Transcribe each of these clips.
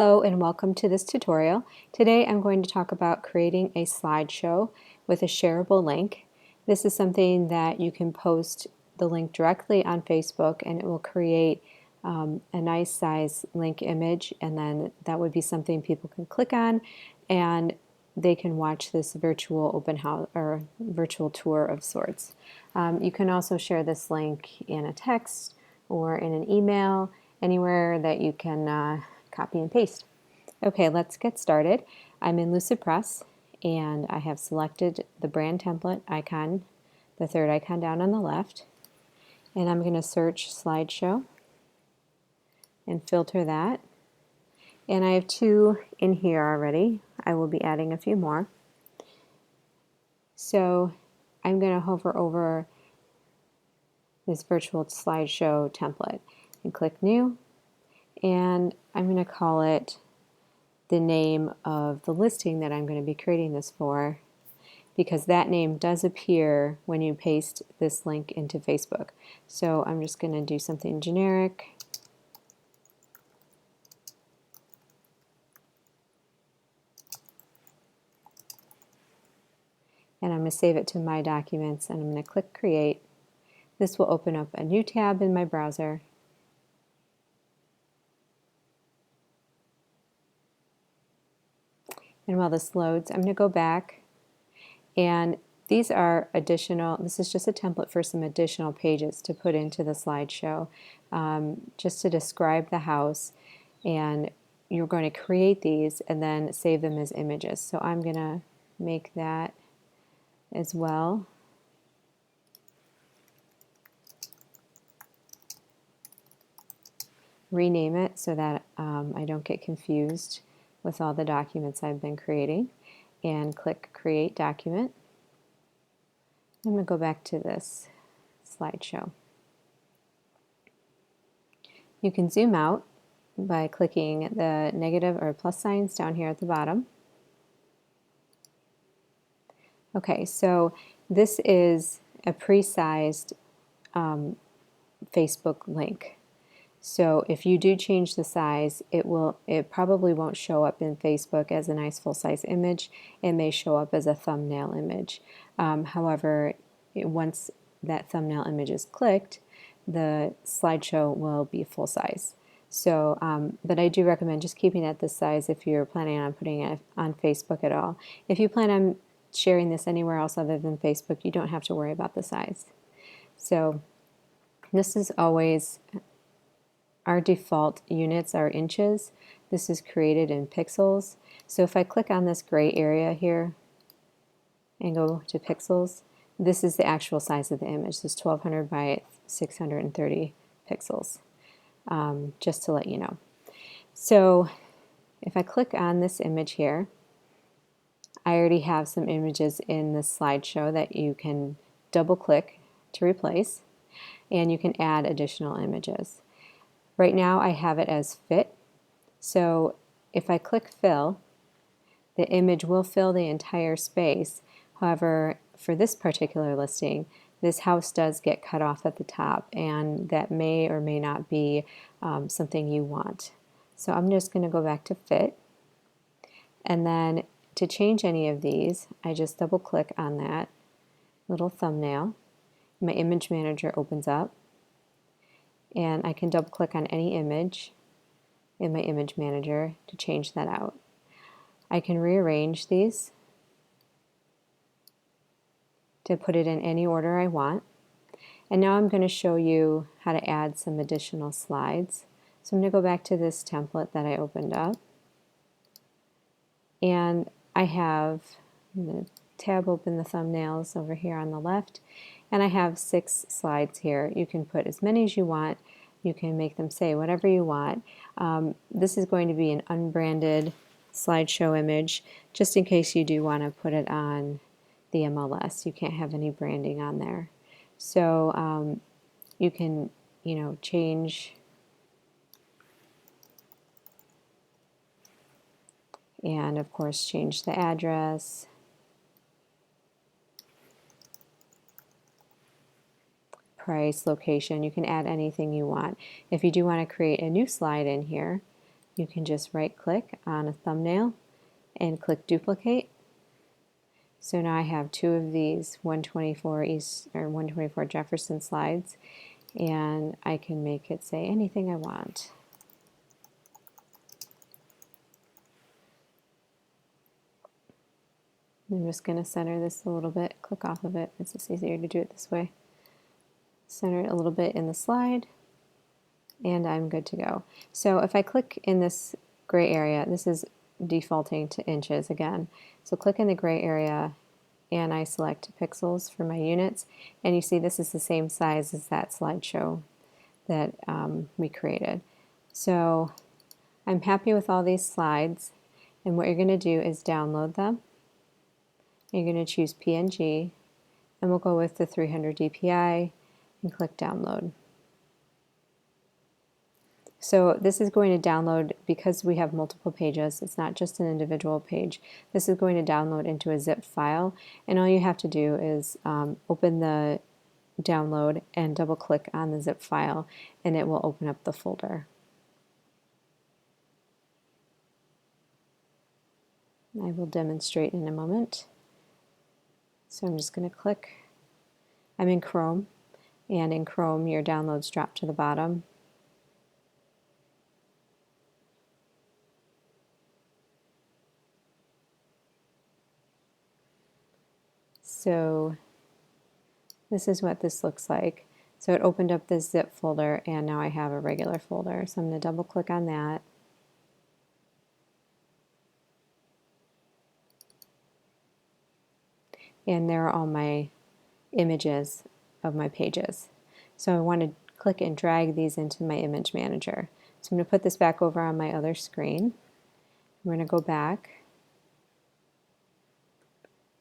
Hello and welcome to this tutorial. Today I'm going to talk about creating a slideshow with a shareable link. This is something that you can post the link directly on Facebook and it will create a nice size link image, and then that would be something people can click on and they can watch this virtual open house or virtual tour of sorts. You can also share this link in a text or in an email, anywhere that you can copy and paste. Okay, let's get started. I'm in LucidPress and I have selected the brand template icon, the third icon down on the left, and I'm going to search slideshow and filter that. And I have two in here already. I will be adding a few more. So I'm going to hover over this virtual slideshow template and click new, and I'm going to call it the name of the listing that I'm going to be creating this for, because that name does appear when you paste this link into Facebook. So I'm just going to do something generic. And I'm going to save it to My Documents, and I'm going to click Create. This will open up a new tab in my browser. And while this loads, I'm going to go back, and these are additional, this is just a template for some additional pages to put into the slideshow, just to describe the house, and you're going to create these and then save them as images. So I'm going to make that as well. Rename it so that I don't get confused with all the documents I've been creating, and click Create Document. I'm going to go back to this slideshow. You can zoom out by clicking the negative or plus signs down here at the bottom. Okay, so this is a pre-sized Facebook link. So if you do change the size, it probably won't show up in Facebook as a nice full-size image. It may show up as a thumbnail image. However, once that thumbnail image is clicked, the slideshow will be full size. So, but I do recommend just keeping it this size if you're planning on putting it on Facebook at all. If you plan on sharing this anywhere else other than Facebook, you don't have to worry about the size. So this is always, our default units are inches. This is created in pixels. So if I click on this gray area here and go to pixels, this is the actual size of the image. This is 1200 by 630 pixels, just to let you know. So if I click on this image here, I already have some images in the slideshow that you can double click to replace, and you can add additional images. Right now I have it as fit, so if I click fill, the image will fill the entire space. However, for this particular listing, this house does get cut off at the top, and that may or may not be something you want. So I'm just going to go back to fit, and then to change any of these, I just double click on that little thumbnail. My image manager opens up, and I can double click on any image in my image manager to change that out. I can rearrange these to put it in any order I want. And now I'm going to show you how to add some additional slides. So I'm going to go back to this template that I opened up, and I have, I'm going to tab open the thumbnails over here on the left, and I have 6 slides here. You can put as many as you want. You can make them say whatever you want. This is going to be an unbranded slideshow image, just in case you do want to put it on the MLS. You can't have any branding on there. So you can, change and of course change the address, price, location. You can add anything you want. If you do want to create a new slide in here, you can just right click on a thumbnail and click duplicate. So now I have two of these 124 East or 124 Jefferson slides, and I can make it say anything I want. I'm just going to center this a little bit, click off of it. It's just easier to do it this way. Center it a little bit in the slide, and I'm good to go. So if I click in this gray area, this is defaulting to inches again. So click in the gray area and I select pixels for my units, and you see this is the same size as that slideshow that we created. So I'm happy with all these slides, and what you're going to do is download them. You're going to choose PNG, and we'll go with the 300 dpi and click download. So this is going to download, because we have multiple pages, it's not just an individual page. This is going to download into a zip file, and all you have to do is open the download and double click on the zip file, and it will open up the folder. I will demonstrate in a moment. So I'm just going to click. I'm in Chrome, and in Chrome your downloads drop to the bottom. So this is what this looks like. So it opened up this zip folder, and now I have a regular folder. So I'm going to double click on that. And there are all my images of my pages. So I want to click and drag these into my image manager. So I'm going to put this back over on my other screen. I'm going to go back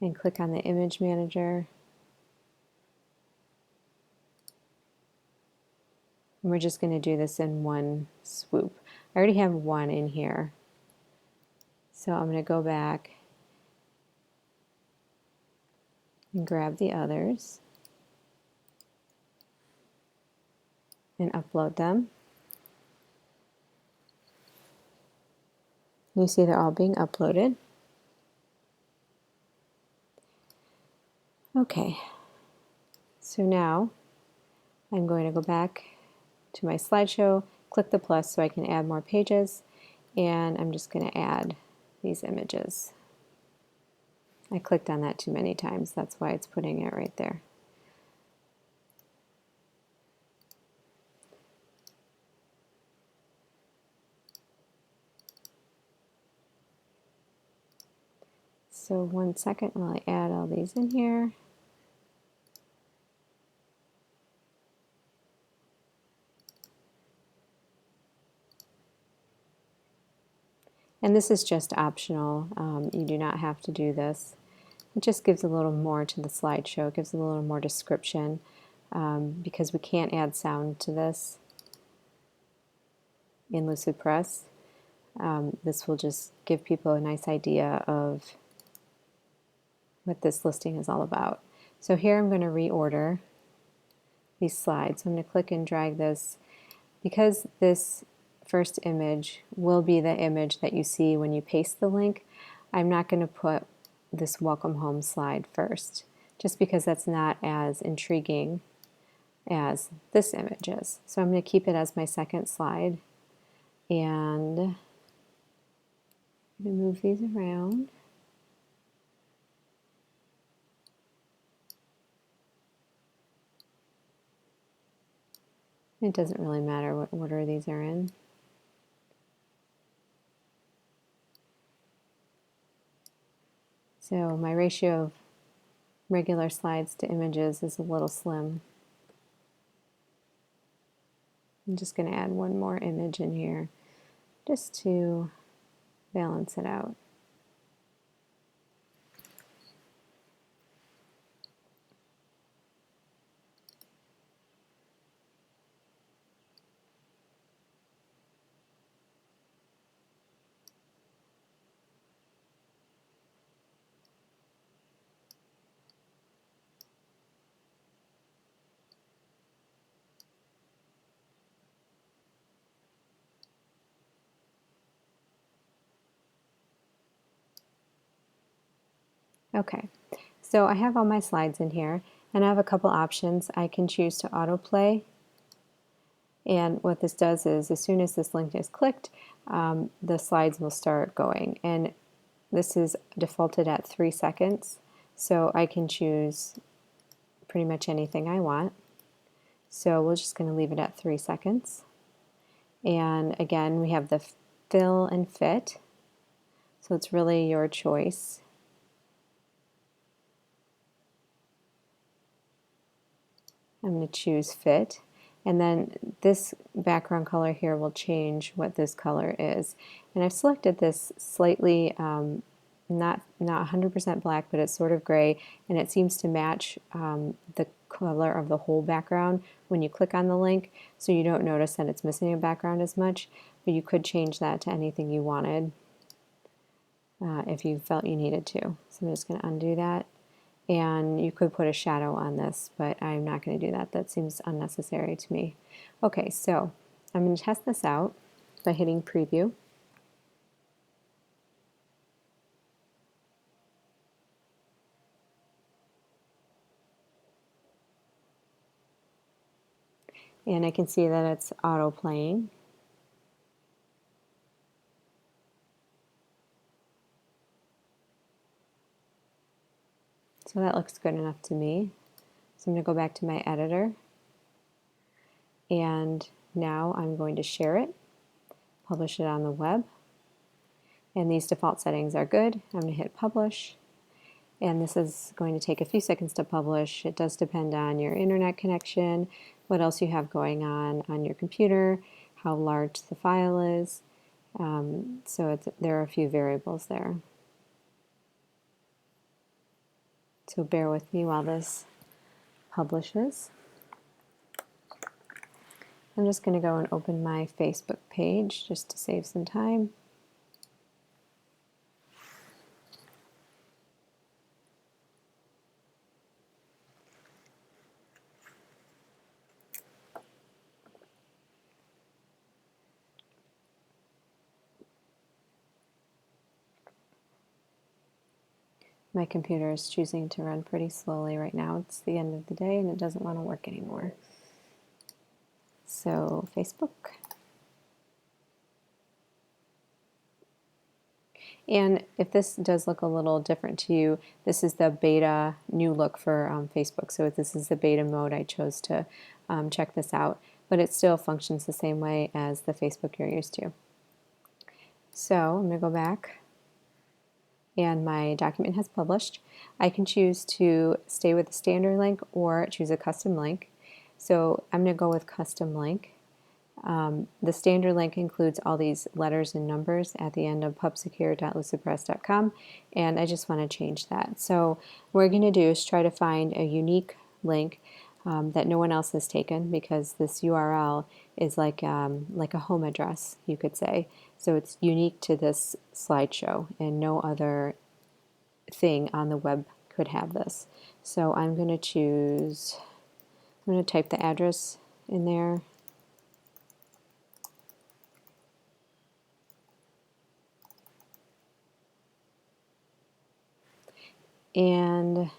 and click on the image manager. And we're just going to do this in one swoop. I already have one in here. So I'm going to go back and grab the others and upload them. You see they're all being uploaded. Okay, so now I'm going to go back to my slideshow, click the plus so I can add more pages, and I'm just going to add these images. I clicked on that too many times, that's why it's putting it right there. So 1 second while I add all these in here. And this is just optional. You do not have to do this. It just gives a little more to the slideshow, it gives a little more description, because we can't add sound to this in Lucidpress. This will just give people a nice idea of what this listing is all about. So here I'm going to reorder these slides. So I'm going to click and drag this. Because this first image will be the image that you see when you paste the link, I'm not going to put this welcome home slide first, just because that's not as intriguing as this image is. So I'm going to keep it as my second slide, and I'm going to move these around. It doesn't really matter what order these are in. So my ratio of regular slides to images is a little slim. I'm just going to add one more image in here just to balance it out. Okay, so I have all my slides in here, and I have a couple options. I can choose to autoplay, and what this does is as soon as this link is clicked, the slides will start going, and this is defaulted at 3 seconds, so I can choose pretty much anything I want. So we're just going to leave it at 3 seconds. And again, we have the fill and fit, so it's really your choice. I'm going to choose fit, and then this background color here will change what this color is. And I've selected this slightly not 100% black, but it's sort of gray, and it seems to match the color of the whole background when you click on the link, so you don't notice that it's missing a background as much, but you could change that to anything you wanted if you felt you needed to. So I'm just going to undo that. And you could put a shadow on this, but I'm not going to do that. That seems unnecessary to me. Okay, so I'm going to test this out by hitting preview. And I can see that it's auto playing. So that looks good enough to me. So I'm going to go back to my editor, and now I'm going to share it, publish it on the web, and these default settings are good. I'm going to hit publish, and this is going to take a few seconds to publish. It does depend on your internet connection, what else you have going on your computer, how large the file is. So there are a few variables there. So bear with me while this publishes. I'm just going to go and open my Facebook page just to save some time. My computer is choosing to run pretty slowly right now. It's the end of the day and it doesn't want to work anymore. So Facebook. And if this does look a little different to you, this is the beta new look for Facebook. So this is the beta mode. I chose to check this out, but it still functions the same way as the Facebook you're used to. So I'm going to go back, and my document has published. I can choose to stay with the standard link or choose a custom link. So I'm going to go with custom link. The standard link includes all these letters and numbers at the end of pubsecure.lucidpress.com, and I just want to change that. So what we're going to do is try to find a unique link that no one else has taken, because this URL is like a home address, you could say. So it's unique to this slideshow, and no other thing on the web could have this. So I'm going to type the address in there. And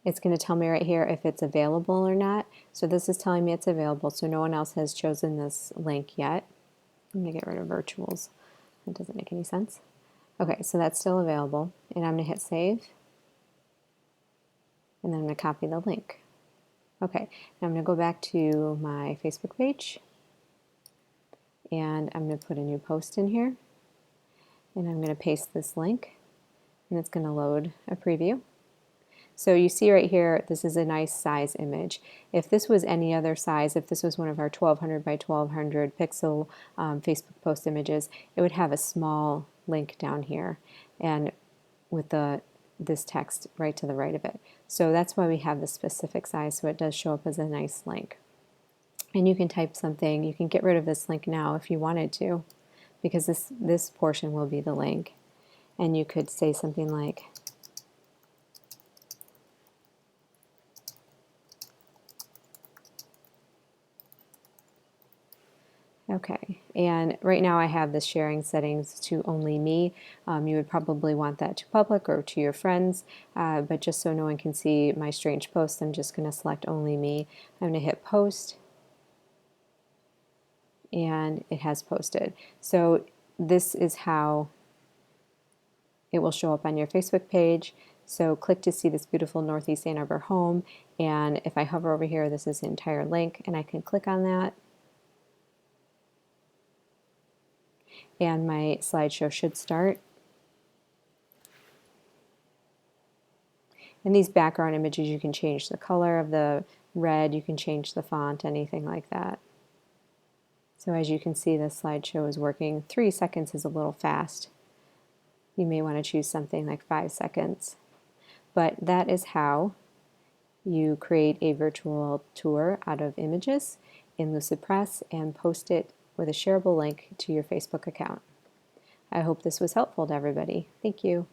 it's going to tell me right here if it's available or not. So this is telling me it's available, so no one else has chosen this link yet. I'm going to get rid of virtuals. That doesn't make any sense. Okay, so that's still available, and I'm going to hit save, and then I'm going to copy the link. Okay, now I'm going to go back to my Facebook page, and I'm going to put a new post in here, and I'm going to paste this link, and it's going to load a preview. So you see right here, this is a nice size image. If this was any other size, if this was one of our 1200 by 1200 pixel Facebook post images, it would have a small link down here, and with this text right to the right of it. So that's why we have the specific size, so it does show up as a nice link. And you can type something, you can get rid of this link now if you wanted to, because this portion will be the link. And you could say something like, Okay, and right now I have the sharing settings to only me. You would probably want that to public or to your friends, but just so no one can see my strange posts, I'm just going to select only me. I'm going to hit post, and it has posted. So this is how it will show up on your Facebook page. So click to see this beautiful Northeast Ann Arbor home, and if I hover over here, this is the entire link, and I can click on that. And my slideshow should start. And these background images, you can change the color of the red, you can change the font, anything like that. So as you can see, the slideshow is working. 3 seconds is a little fast. You may want to choose something like 5 seconds. But that is how you create a virtual tour out of images in Lucidpress and post it with a shareable link to your Facebook account. I hope this was helpful to everybody. Thank you.